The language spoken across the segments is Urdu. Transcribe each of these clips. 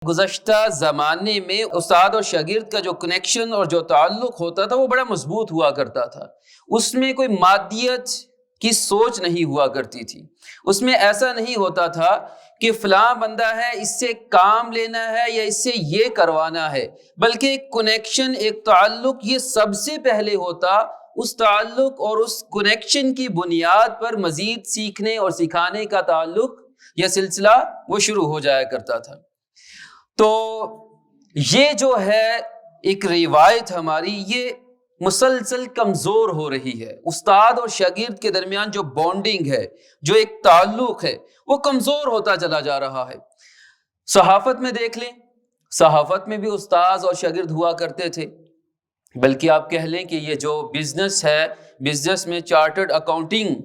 گزشتہ زمانے میں استاد اور شاگرد کا جو کنیکشن اور جو تعلق ہوتا تھا وہ بڑا مضبوط ہوا کرتا تھا. اس میں کوئی مادیت کی سوچ نہیں ہوا کرتی تھی. اس میں ایسا نہیں ہوتا تھا کہ فلاں بندہ ہے اس سے کام لینا ہے یا اس سے یہ کروانا ہے، بلکہ ایک کنیکشن، ایک تعلق یہ سب سے پہلے ہوتا. اس تعلق اور اس کنیکشن کی بنیاد پر مزید سیکھنے اور سکھانے کا تعلق یا سلسلہ وہ شروع ہو جایا کرتا تھا. تو یہ جو ہے ایک روایت ہماری، یہ مسلسل کمزور ہو رہی ہے. استاد اور شاگرد کے درمیان جو بانڈنگ ہے، جو ایک تعلق ہے، وہ کمزور ہوتا چلا جا رہا ہے. صحافت میں دیکھ لیں، صحافت میں بھی استاد اور شاگرد ہوا کرتے تھے. بلکہ آپ کہہ لیں کہ یہ جو بزنس ہے، بزنس میں چارٹرڈ اکاؤنٹنگ،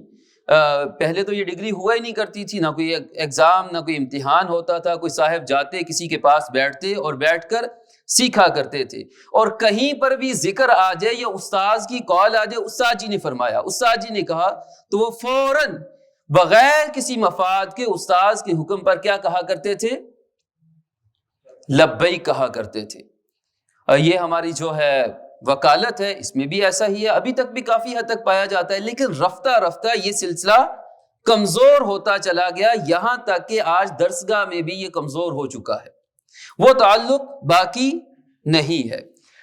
پہلے تو یہ ڈگری ہوا ہی نہیں کرتی تھی، نہ کوئی ایگزام نہ کوئی امتحان ہوتا تھا. کوئی صاحب جاتے کسی کے پاس بیٹھتے اور بیٹھ کر سیکھا کرتے تھے. اور کہیں پر بھی ذکر آ جائے یا استاذ کی کال آ جائے، استاد جی نے فرمایا، استاد جی نے کہا، تو وہ فوراً بغیر کسی مفاد کے استاذ کے حکم پر کیا کہا کرتے تھے؟ لبیک کہا کرتے تھے. یہ ہماری جو ہے وکالت ہے، اس میں بھی ایسا ہی ہے. ابھی تک بھی کافی حد تک پایا جاتا ہے، لیکن رفتہ رفتہ یہ سلسلہ کمزور ہوتا چلا گیا، یہاں تک کہ آج درسگاہ میں بھی یہ کمزور ہو چکا ہے. وہ تعلق باقی نہیں ہے.